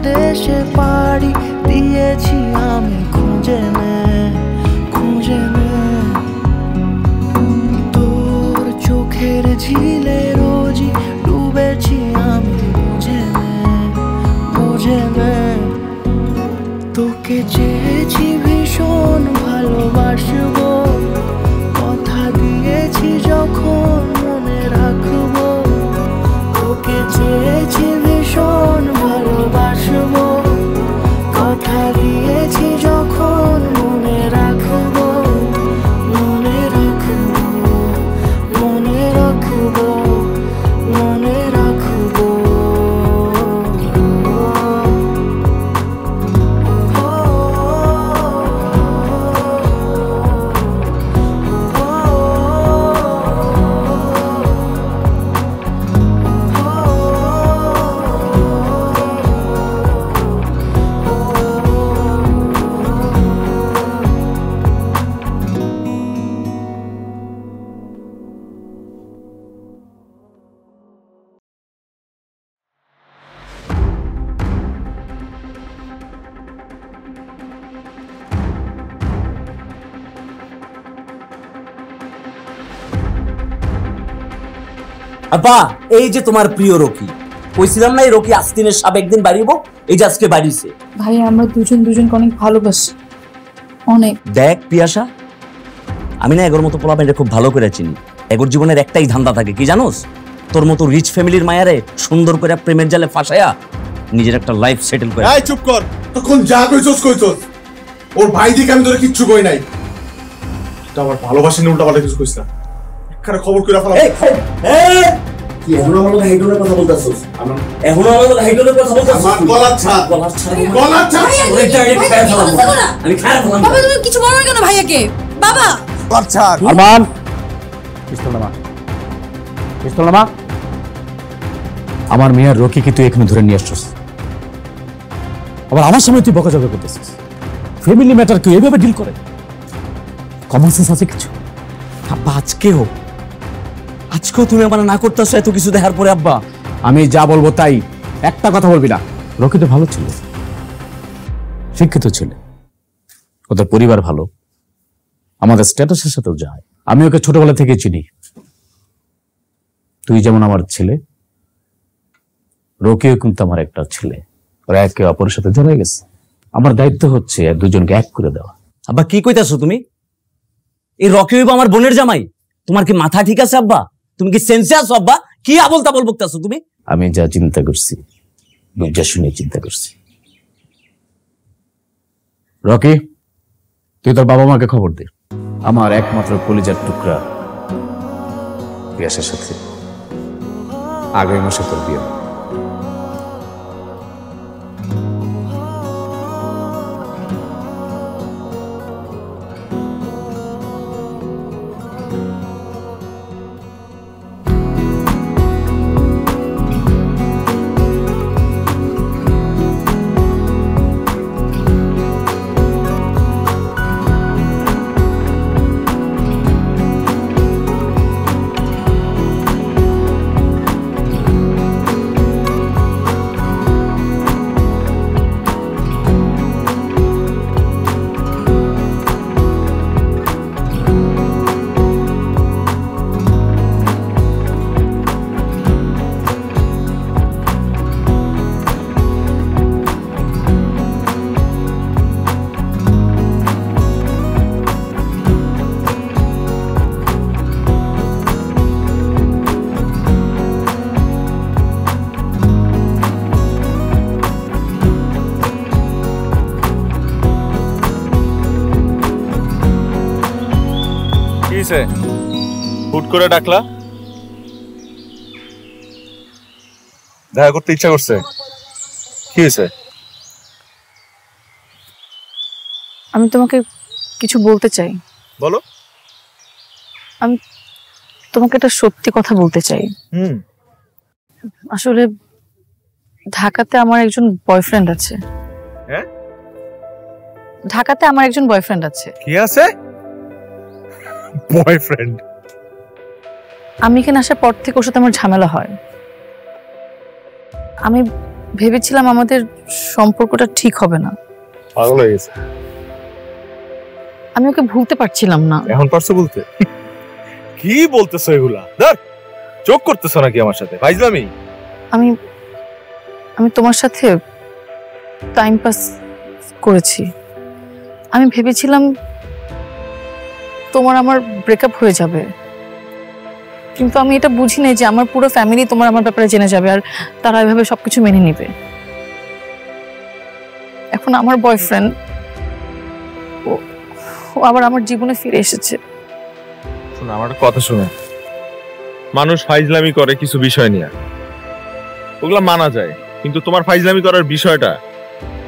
দেশে পাড়ি দিয়েছি আমি খুঁজে নে, খুঁজে নে। তোর চোখের ঝিলে রোজই ডুবেছি আমি, বুঝে নে, বুঝে নে। তোকে চেয়েছি ভীষণ ভালোবাসবো, কথা দিয়েছি যখন মনে রাখবো। তোকে চেয়েছি ভীষণ ভালোবাসবো, কথা দিয়েছি যখন মনে রাখবো, মনে রাখবো, মনে রাখবো, মনে রাখবো। আপা, এই যে তোমার প্রিয় রকি, কইছিলাম না এই রকি আস্তিনের সাপ একদিন বাড়িব, এই যে আজকে বাড়িছে। ভাই আমরা দুজনকে অনেক ভালোবাসি, অনেক। দেখ পিয়াসা, আমি না এগোর মতো পোলাপাইনটা খুব ভালো করে চিনি। এগোর জীবনের একটাই ধান্দা থাকে, কি জানোস? তোর মতো রিচ ফ্যামিলির মায়ারে সুন্দর করে প্রেমের জালে ফাঁসায়া নিজের একটা লাইফ সেটেল করে। এই চুপ কর, তখন যা কইছস কইছস। ওর ভাই দিকে আমি তোরে কিচ্ছু কই নাই। এটা আমার ভালোবাসা নিয়ে উল্টাপাল্টা কিছু কইছ না। একখানে খবর কইরা ফেলা। কি এখনো আমার লগে হাইড্রোলের কথা বলতাছস? এখনো আমার লগে হাইড্রোলের কথা বলতাছস? আমার গলার ছাপ, গলার ছাপ, গলার ছাপ। ওরে ডাইরেক্ট খায় ফেলাম, আমি খায় ফেলাম। বাবা তুমি কিছু বলো না কেন ভাইয়াকে? বাবা গলার ছাপ। আরমান, পিস্তল নামা, পিস্তল নামা। আমার মেয়ের রকিকে তুই এখানে ধরে নিয়ে আসছস, আবার আমার সামনে তুই বকাঝকা করতেছিস। ফ্যামিলি ম্যাটার কেউ এভাবে ডিল করে? কমন সেন্স আছে কিছু? আব্বা আজকেও তুমি আমার না করতেছো এত কিছু দেখার পরে? আব্বা আমি যা বলবো তাই, একটা কথা বলবি না। রকি তো ভালো ছিল, শিক্ষিত ছিল, ওদের পরিবার ভালো, আমাদের স্ট্যাটাসের সাথেও যায়। আমি ওকে ছোটবেলা থেকে চিনি। তুই যেমন আমার ছেলে, রকিও কিন্তু আমার একটা ছেলে। ওরা একে অপরের সাথে জড়াই গেছে। আমার দায়িত্ব হচ্ছে দুজনকে এক করে দেওয়া। আব্বা কি কইতাছো তুমি? এই রকি হইব আমার বোনের জামাই? তোমার কি মাথা ঠিক আছে আব্বা? তুমি কি সেন্সে আছো আব্বা? কি আবল তাবল বকতাছো তুমি? আমি যা চিন্তা করছি বুঝা শুনে চিন্তা করছি। রকি, তুই তোর বাবা মাকে খবর দে, আমার একমাত্র কলিজার টুকরা পিয়াসার সাথে আগামী মাসে তোর বিয়ে। হুট করে ডাকলা? দেখা করতে ইচ্ছা করছে? কি হয়েছে? আমি তোমাকে কিছু বলতে চাই। বলো। আমি তোমাকে একটা সত্যি কথা বলতে চাই। আসলে ঢাকাতে আমার একজন বয়ফ্রেন্ড আছে। হ্যাঁ? ঢাকাতে আমার একজন বয়ফ্রেন্ড আছে। কি আছে? বয়ফ্রেন্ড? আমি এখানে আসার পর থেকে ওর সাথে আমার ঝামেলা হয়। আমি ভেবেছিলাম আমাদের সম্পর্কটা ঠিক হবে না। পাগল হয়ে গেছে। আমি ওকে ভুলতে পারছিলাম না। এখন পারছো বলতে? কি বলতেছো এগুলা? ধর, চোখ করতেছো নাকি আমার সাথে? ফাইজলামি? আমি আমি তোমার সাথে টাইম পাস করেছি। আমি ভেবেছিলাম তোমার আমার ব্রেকআপ হয়ে যাবে, কিন্তু আমি এটা বুঝি নাই যে আমার পুরো ফ্যামিলি তোমার আমার ব্যাপারে জেনে যাবে আর তারা এভাবে সবকিছু মেনে নিবে। এখন আমার বয়ফ্রেন্ড ও আবার আমার জীবনে ফিরে এসেছে। শোনো, আমার কথা শোনো। মানুষ ফাইজলামি করে কিছু বিষয় নিয়ে, ওগুলা মানা যায়, কিন্তু তোমার ফাইজলামি করার বিষয়টা,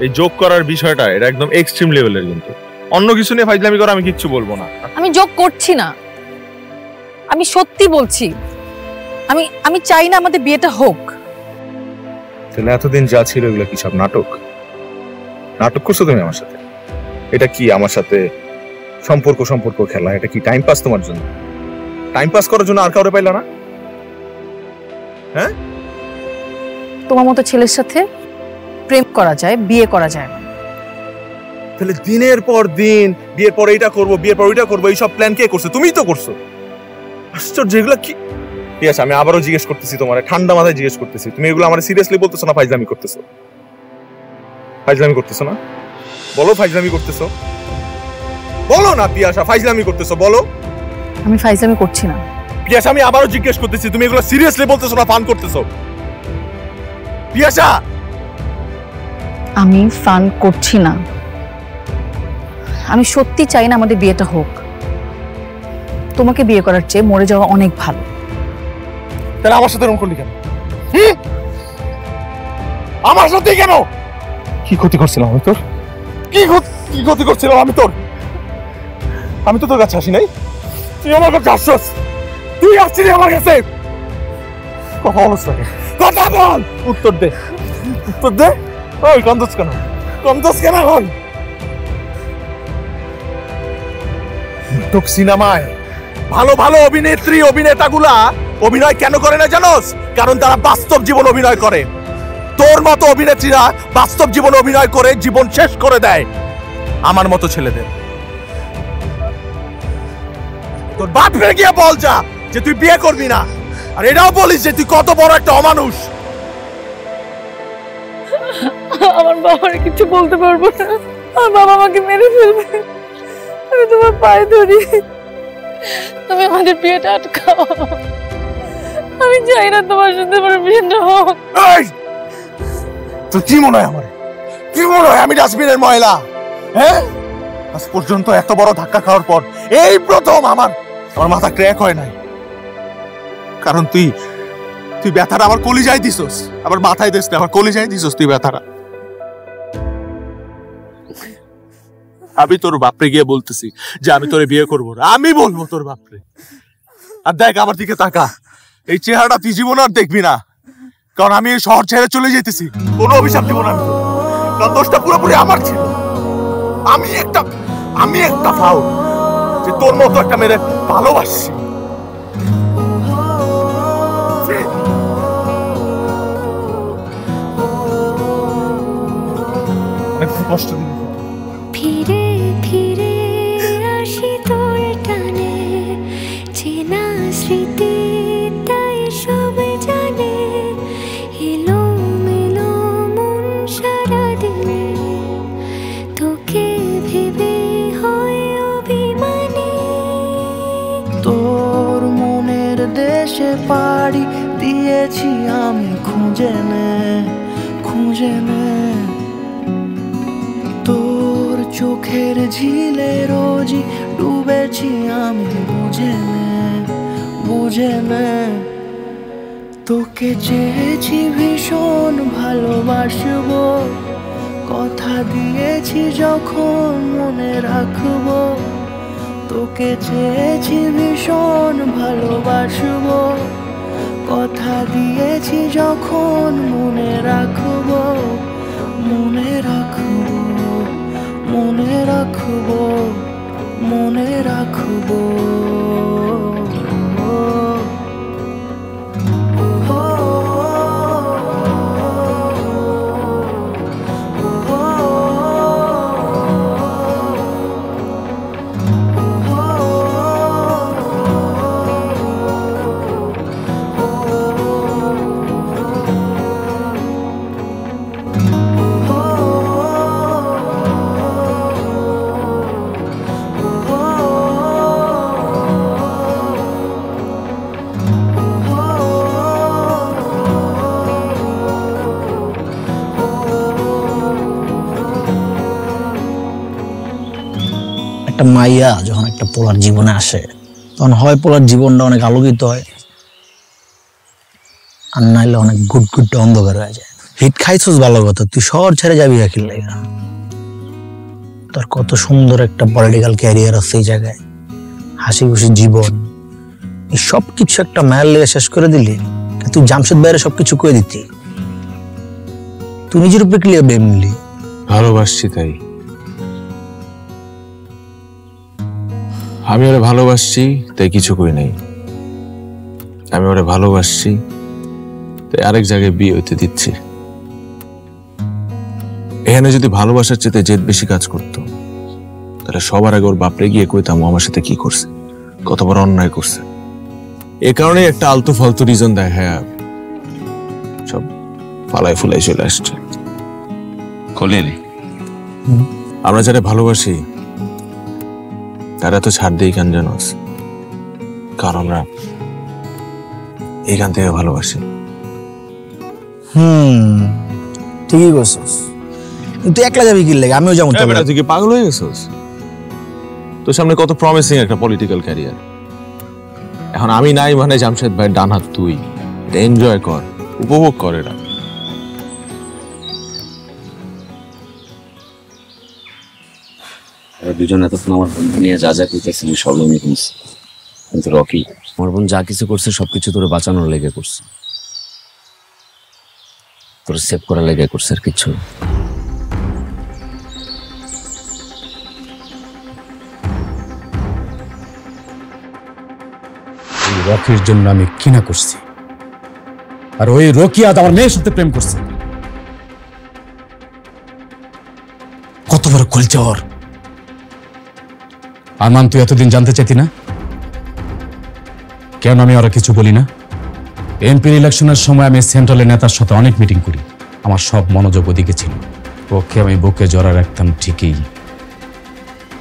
এই জোক করার বিষয়টা, এটা একদম এক্সট্রিম লেভেলের। কিন্তু অন্য কিছু নিয়ে ফাইজলামি করা আমি কিচ্ছু বলবো না। আমি জোক করছি না, আমি সত্যি বলছি। আমি চাই না আমাদের বিয়েটা হোক। তাহলে এতদিন যা ছিল এগুলো কি সব নাটক? নাটক করছো তুমি আমার সাথে? এটা কি আমার সাথে সম্পর্ক খেলা? এটা কি টাইম পাস তোমার জন্য? টাইম পাস করার জন্য আর কাউরে পাইলা না? হ্যাঁ, তোমার মতো ছেলের সাথে প্রেম করা যায়, বিয়ে করা যায় না। তাহলে দিনের পর দিন বিয়ের পর এইটা করবো, বিয়ের পর ওইটা করবো, এইসব প্ল্যান কে করছে? তুমিই তো করছো। আশ্চর্য, এগুলো কি? ঠিক আছে, আমি আবারও জিজ্ঞেস করতেছি, তোমার ঠান্ডা মাথায় জিজ্ঞেস করতেছি, তুমি এগুলো আমার সিরিয়াসলি বলতেছো না ফাইজলামি করতেছো? ফাইজলামি করতেছো না? বলো, ফাইজলামি করতেছো? বলো না পিয়াসা, ফাইজলামি করতেছো? বলো। আমি ফাইজলামি করছি না। পিয়াসা, আমি আবারও জিজ্ঞেস করতেছি, তুমি এগুলো সিরিয়াসলি বলতেছো না ফান করতেছো? পিয়াসা, আমি ফান করছি না। আমি সত্যি চাই না আমাদের বিয়েটা হোক। তোমাকে বিয়ে করার চেয়ে মরে যাওয়া অনেক ভালো। তাহলে আমার সাথে এরকম করলি কেন? আমার সাথে কেন? কি ক্ষতি করছিলাম আমি তোর? কি ক্ষতি করছিলাম আমি তোর? আমি তো তোর কাছে আসি নাই, তুই আমার কাছে আসছস। তুই আসছিলি আমার কাছে, কথা বলছ না? কথা বল, উত্তর দে, উত্তর দে। ওই কান্দছ কেন? কমদোস কেন এখন? সিনেমায় ভালো ভালো অভিনেত্রী অভিনেতাগুলা অভিনয় কেন করে না জানোস? কারণ তারা বাস্তব জীবন অভিনয় করে। তোর মতো অভিনেত্রীরা বাস্তব জীবন অভিনয় করে জীবন শেষ করে দেয় আমার মতো ছেলেদের। তোর বাপরে গিয়ে বল যা যে তুই বিয়ে করবি না, আর এটাও বলিস যে তুই কত বড় একটা অমানুষ। আমার বাবার কিছু বলতে পারবো না, আমার বাবা আমাকে মেরে ফেলবে। আমি তোমার পায়ে ধরি, তুমি আমাদের বিয়েটা আটকাও। আমি চাই না তোমার সাথে আমার বিয়েটা হোক। তো কি মনে হয় আমার? কি মনে হয় আমি ডাস্টবিনের ময়লা? হ্যাঁ, আজ পর্যন্ত এত বড় ধাক্কা খাওয়ার পর এই প্রথম আমার মাথা ক্র্যাক হয় নাই। কারণ তুই ব্যথাটা আমার কলিজায় দিছস, আবার মাথায় দিস না, আমার কলিজায় দিছস তুই ব্যথাটা। আমি তোর বাপরে গিয়ে বলতেছি যে আমি তোরে বিয়ে করবো না, আমি বলবো তোর বাপরে। আর দেখ আমার দিকে তাকা, এই চেহারাটা তুই জীবন আর দেখবি না, কারণ আমি এই শহর ছেড়ে চলে যেতেছি। কোনো অভিশাপ দিব না আমি, কারণ দোষটা পুরোপুরি আমার ছিল। আমি একটা ফাউল যে তোর মতো একটা মেয়ের ভালোবাসি। কষ্ট দিবি। ফিরে ফিরে আসি তোর টানে, চেনা স্মৃতি তাই সব জানে। এলো মেলো মন সারাদিনে, তোকে ভেবে হয় অভিমানে। তোর মনের দেশে পাড়ি দিয়েছি আমি খুঁজে নে। তোর চোখের ঝিলে রোজই ডুবেছি আমি বুঝে নে। তোকে চেয়েছি ভীষণ ভালোবাসবো, কথা দিয়েছি যখন মনে রাখবো। তোকে চেয়েছি ভীষণ ভালোবাসবো, কথা দিয়েছি যখন মনে রাখবো। মনে রাখবো, মনে রাখবো, মনে রাখবো। একটা মাইয়া যখন একটা পোলার জীবনে আসে তখন হয় পোলার জীবনটা অনেক আলোকিত হয়, আর নাইলে অনেক গুটগুটটা অন্ধকার হয়ে যায়। হিট খাইছস ভালো কথা, তুই শহর ছেড়ে যাবি রাখির লাগা। তোর কত সুন্দর একটা পলিটিক্যাল ক্যারিয়ার আছে এই জায়গায়, হাসি খুশি জীবন, এই সব কিছু একটা মায়ের লেগে শেষ করে দিলি। তুই জামশেদ বাইরে সবকিছু করে দিতি, তুই নিজের উপরে ক্লিয়ার ব্লেম নিলি। ভালোবাসছি তাই, আমি ওরে ভালোবাসছি তাই কিছু করি নাই। আমি ওরে ভালোবাসছি তাই আরেক জায়গায় বিয়ে হইতে দিচ্ছি। এখানে যদি ভালোবাসার চেয়ে জেদ বেশি কাজ করতো তাহলে সবার আগে ওর বাপরে গিয়ে কইতাম আমার সাথে কি করছে, কত বড় অন্যায় করছে। এ কারণে একটা আলতু ফালতু রিজন দেখায় সব ফালাই ফুলাই চলে আসছে। খোলেনি আমরা যারা ভালোবাসি তারা তো ছাড় দিয়ে কেন জানোস? কারণ আমরা এখান থেকে ভালোবাসি। ঠিকই বলছিস, তুই একলা যাবি কি লাগে? আমিও যাবো। তুই কি পাগল হয়ে গেছিস? তোর সামনে কত প্রমিসিং একটা পলিটিক্যাল ক্যারিয়ার, এখন আমি নাই মানে জামশেদ ভাই ডান হাত তুই। এনজয় কর, উপভোগ কর এটা। দুজন এতক্ষণ আমার বন্ধু নিয়ে যা যা করতেছিলি সব আমি শুনছি, কিন্তু রকি আমার বোন যা কিছু করছে সবকিছু তোর বাঁচানোর লেগে করছে, তোর সেভ করার লেগে করছে, আর কিছু। রকির জন্য আমি ঘৃণা করছি, আর ওই রকি আজ আমার মেয়ের সাথে প্রেম করছে। কত বড় কলচা ওর। আরমান, তুই এতদিন জানতে চাইতি না কেন আমি ওরা কিছু বলি না? এমপির ইলেকশনের সময় আমি সেন্ট্রালের নেতার সাথে অনেক মিটিং করি, আমার সব মনোযোগ ওদিকে ছিল। ওকে আমি বুকে জড়া রাখতাম ঠিকই,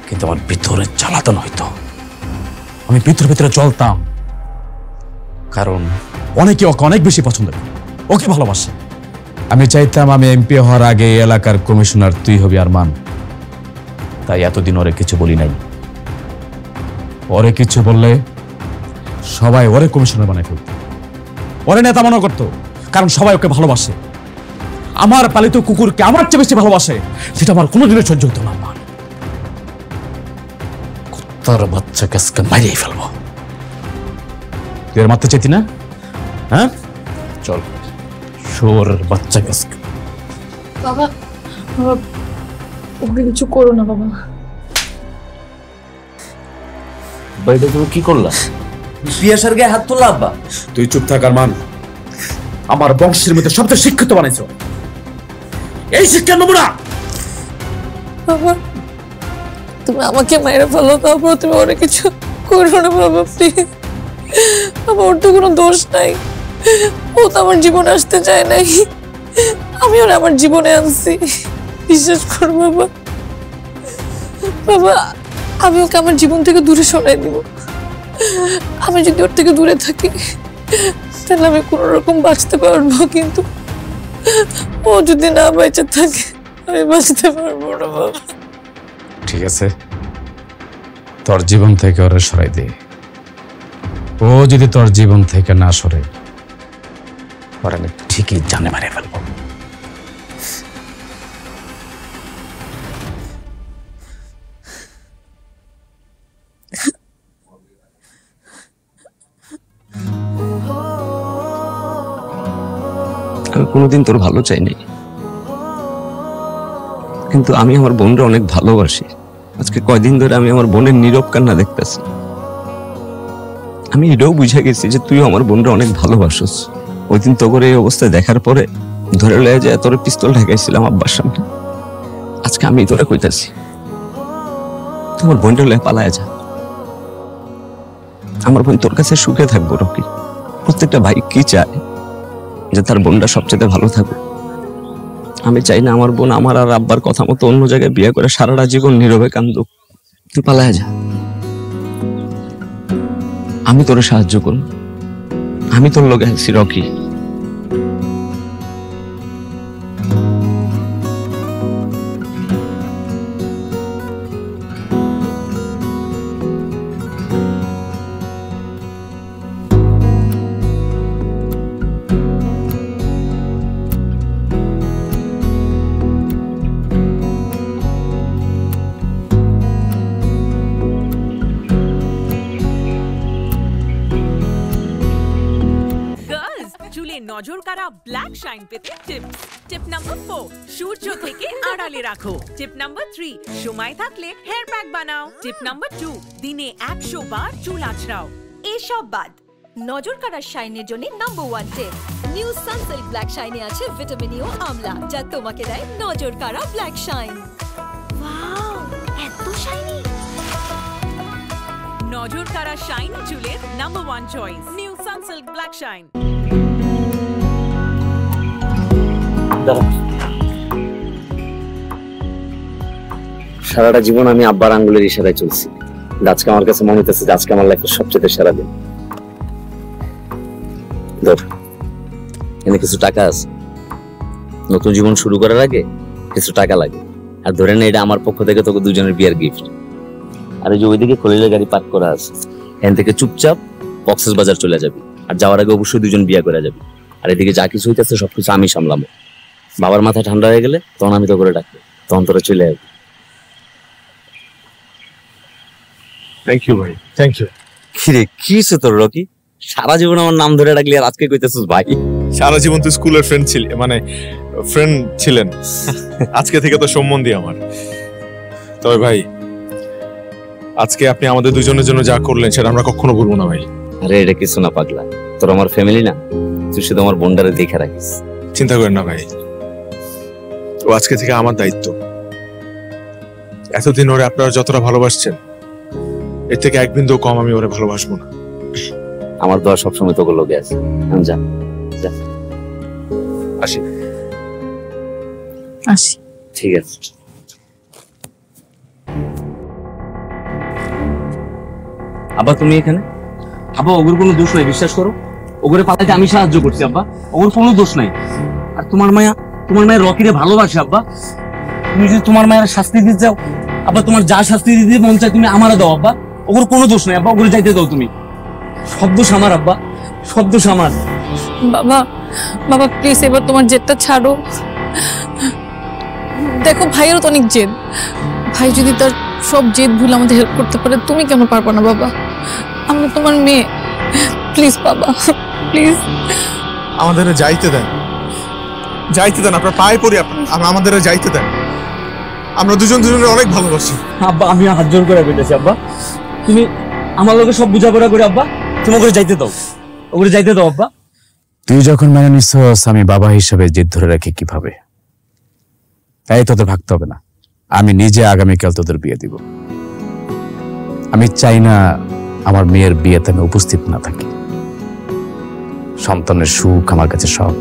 কিন্তু আমার ভিতরে জ্বালাতন হইতো। আমি ভিতরে চলতাম, কারণ অনেকে ওকে অনেক বেশি পছন্দ করে, ওকে ভালোবাসে। আমি চাইতাম আমি এমপি হওয়ার আগে এই এলাকার কমিশনার তুই হবি আরমান, তাই এতদিন ওরে কিছু বলি নাই। ওরে কিছু বললে সবাই ওরে কমিশনার বানাই ফেলত, ওরে নেতা মনে করতো, কারণ সবাই ওকে ভালোবাসে। আমার পালিত কুকুরকে আমার চেয়ে বেশি ভালোবাসে, সেটা আমার কোনোদিনও সহ্য হতো না। মান কুত্তার বাচ্চাকে আজকে মারিয়ে ফেলবো। তুই এর মারতে চাইতি না? হ্যাঁ, চল শোর বাচ্চাকে আজকে। বাবা, বাবা ওকে কিছু করো না বাবা। বাইরে তুমি কি করলা? পিয়াসার গায়ে হাত তুললা আব্বা? তুই চুপ থাক আরমান। আমার বংশের মধ্যে সবচেয়ে শিক্ষিত বানাইছো, এই শিক্ষার নমুনা। বাবা তুমি আমাকে মেরে ফেলো, তারপর তুমি ওরে কিছু করো না বাবা প্লিজ। বাবা ওর তো কোনো দোষ নাই, ও তো আমার জীবনে আসতে চায় নাই, আমি ওরা আমার জীবনে আনছি, বিশ্বাস করো বাবা। বাবা আমি ওকে আমার জীবন থেকে দূরে সরাই দিব। আমি যদি ওর থেকে দূরে থাকি তাহলে আমি কোনো রকম বাঁচতে পারবো, কিন্তু ও যদি না বেঁচে থাকে আমি বাঁচতে পারবো না বাবা। ঠিক আছে, তোর জীবন থেকে ওরা সরাই দে। ও যদি তোর জীবন থেকে না সরে, ওরা আমি ঠিকই জানে মারে ফেলবো। আমি কোনোদিন তোর ভালো চাই নাই, কিন্তু আমি আমার বোনরা অনেক ভালোবাসি। আজকে কয়দিন ধরে আমি আমার বোনের নীরব কান্না দেখতেছি। আমি এটাও বুঝে গেছি যে তুইও আমার বোনরা অনেক ভালোবাসিস। ওই দিন তো করে এই অবস্থায় দেখার পরে ধরে লয়ে যায় তোর পিস্তল ঢাকাইছিলাম আব্বার সামনে। আজকে আমি তোরা কইতাছি তোমার বোনটা লয়ে পালায় যা। আমার বোন তোর কাছে সুখে থাকবো রকি। প্রত্যেকটা ভাই কি চায় যে তার বোনটা সবচেয়ে ভালো থাকুক। আমি চাই না আমার বোন আমার আর আব্বার কথা মতো অন্য জায়গায় বিয়ে করে সারাটা জীবন নীরবে কান্দুক। তুই পালায় যা, আমি তোর সাহায্য করব। আমি তোর লগে আছি রকি। নজর কাড়া ব্ল্যাক শাইন পেতে টিপস। টিপ নাম্বার 4, সূর্য থেকে আড়ালে রাখো। টিপ নাম্বার 3, সময় থাকলে হেয়ার প্যাক বানাও। টিপ নাম্বার 2, দিনে 100 বার চুল আঁচড়াও। এসব বাদ নজর কাড়া শাইনের জন্য নাম্বার 1 টিপ, নিউ সানসিল্ক ব্ল্যাক শাইনে আছে ভিটামিন ই ও আমলা, যা তোমাকে দেয় নজর কাড়া ব্ল্যাক শাইন। ওয়াও, এত শাইনি! নজর কাড়া শাইন চুলের number 1 choice, new Sunsilk black shine. সারাটা জীবন আমি আব্বার আঙ্গুলের ইশারায় চলছি। আজকে আমার কাছে মনে হচ্ছে আজকে আমার লাইফের সবচেয়ে সেরা দিন। ধর, এখানে কিছু টাকা আছে। নতুন জীবন শুরু করার আগে কিছু টাকা লাগে, আর ধরে নে এটা আমার পক্ষ থেকে তোকে দুজনের বিয়ার গিফট। আর এই যে ওইদিকে খলিলের গাড়ি পার্ক করা আছে, এখান থেকে চুপচাপ কক্সেস বাজার চলে যাবি। আর যাওয়ার আগে অবশ্যই দুজন বিয়া করে যাবি। আর এদিকে যা কিছু হইতেছে সবকিছু আমি সামলামো। বাবার মাথা ঠান্ডা হয়ে গেলে তখন আমি তো করে ডাকবো, তখন তোরা চলে যাবি। থ্যাংক ইউ ভাই, থ্যাংক ইউ। কিরে কি হচ্ছে তোর রকি? সারা জীবন আমার নাম ধরে ডাকলি আর আজকে কইতেছিস ভাই? সারা জীবন তো স্কুলের ফ্রেন্ড ছিল, মানে ফ্রেন্ড ছিলেন, আজকে থেকে তো সম্বন্ধী আমার। তবে ভাই আজকে আপনি আমাদের দুজনের জন্য যা করলেন সেটা আমরা কখনো ভুলবো না ভাই। আরে এটা কিছু না পাগলা, তোর আমার ফ্যামিলি না, তুই শুধু আমার বোনটারে দেখে রাখিস। চিন্তা করেন না ভাই, ও আজকে থেকে আমার দায়িত্ব। এতদিন ওরে আপনারা যতটা ভালোবাসছেন, এর থেকে এক বিন্দু কম আমি ওরে ভালোবাসবো না। আমার দোয়া সবসময় তোকে লোকে আছে। যা যা, আসি আসি। ঠিক আছে। আব্বা তুমি এখানে? আব্বা ওগুর কোনো দোষ নাই, বিশ্বাস করো। ওগুরে পালাতে আমি সাহায্য করছি আব্বা, ওগুর কোনো দোষ নাই। আর তোমার মায়া রকিরে ভালোবাসে আব্বা। তুমি যদি তোমার মায়ের শাস্তি দিতে যাও আব্বা, তোমার যা শাস্তি দিতে মন চায় তুমি আমারে দাও আব্বা, ওগুর কোনো দোষ নাই আব্বা, ওগুলো যাইতে দাও তুমি। সব দোষ আমার আব্বা, সব দোষ আমার। বাবা বাবা প্লিজ এবার তোমার জেদটা ছাড়ো। দেখো ভাইয়েরও তো অনেক জেদ, ভাই যদি তার সব জেদ ভুলে আমাদের হেল্প করতে পারে, তুমি কেন পারবা না বাবা? আমরা তোমার মেয়ে, প্লিজ বাবা প্লিজ। আমাদের যাইতে দেন, যাইতে দেন, আপনার পায়ে পড়ি, আমাদের যাইতে দেন। আমরা দুজন দুজনের অনেক ভালোবাসি আব্বা। আমি হাত জোর করে বলতেছি আব্বা, তুমি আমার লোকে সব বুঝাপড়া করে আব্বা, তুমি ওগুলো যাইতে দাও, ওগুলো যাইতে দাও আব্বা। তুই যখন মেনে নিছস, আমি বাবা হিসেবে জেদ ধরে রাখি কিভাবে? এই তোদের ভাবতে হবে না, আমি নিজে আগামীকাল তোদের বিয়ে দিব। আমি চাই না আমার মেয়ের বিয়েতে আমি উপস্থিত না থাকি। সন্তানের সুখ আমার কাছে সব।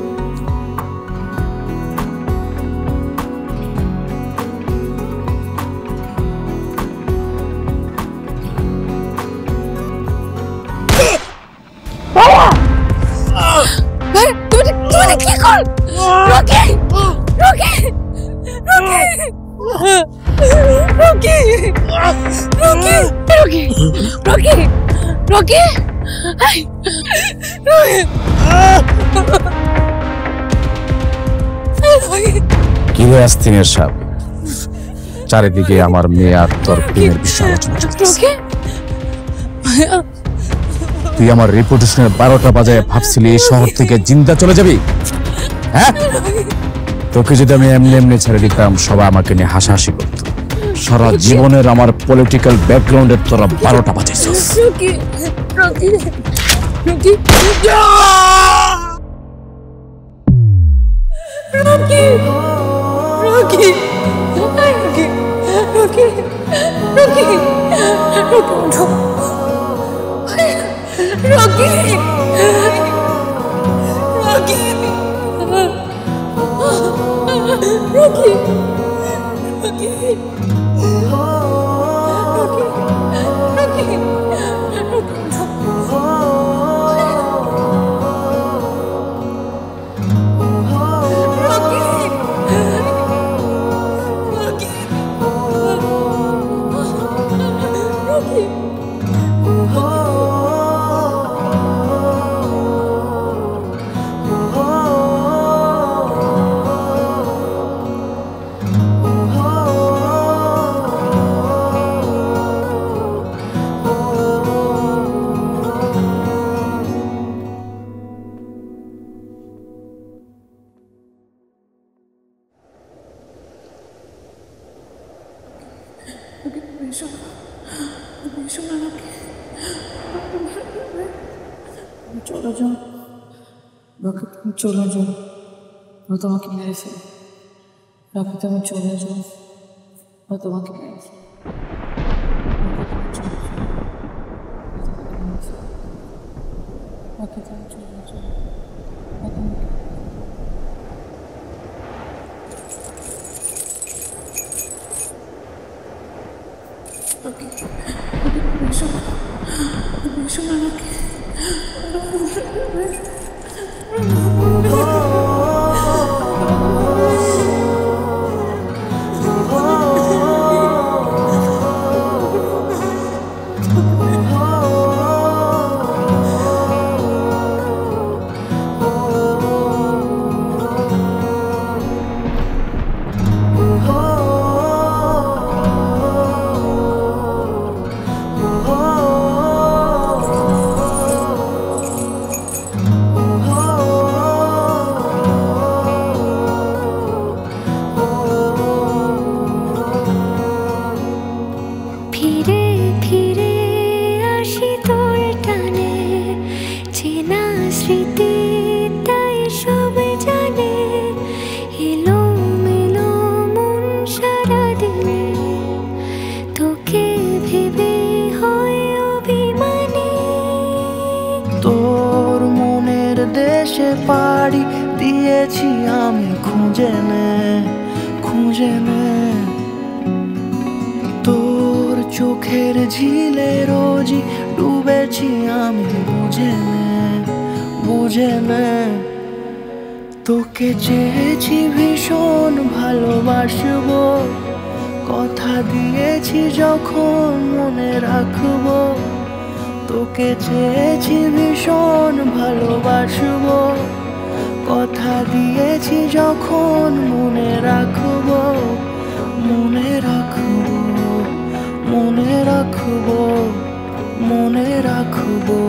কি কর Rocky? Rocky Rocky Rocky Rocky Rocky Rocky কি রে আস্তিনের সাপ, চারিদিকে আমার মেয়ে আর তোর প্রেমের বিষয় আলোচনা চলতেছে। তুই আমার রেপুটেশনের 12টা বাজায় ভাবছিলি এই শহর থেকে জিন্দা চলে যাবি? হ্যাঁ, তোকে যদি আমি এমনি এমনি ছেড়ে দিতাম সবাই আমাকে নিয়ে হাসাহাসি করত। সারা জীবনের আমার পলিটিক্যাল ব্যাকগ্রাউন্ডের তোরা 12টা বাজাইছিস। চলে যাও রকি, তুমি চলে যাও, ও তোমাকে মেরে ফেলে। রকি তুমি চলে যাও, ও তোমাকে মেরে ফেলে। রকি তুমি চলে যাও, ও তোমাকে রকি তুমি এসো না, তুমি এসো না রকি। দেশে পাড়ি দিয়েছি আমি খুঁজে নে তোর চোখের ঝিলে রোজই ডুবেছি আমি বুঝে নে তোকে চেয়েছি ভীষণ ভালোবাসবো কথা দিয়েছি যখন মনে রাখবো তোকে চেয়েছি ভীষণ ভালোবাসবো কথা দিয়েছি যখন মনে রাখবো মনে রাখবো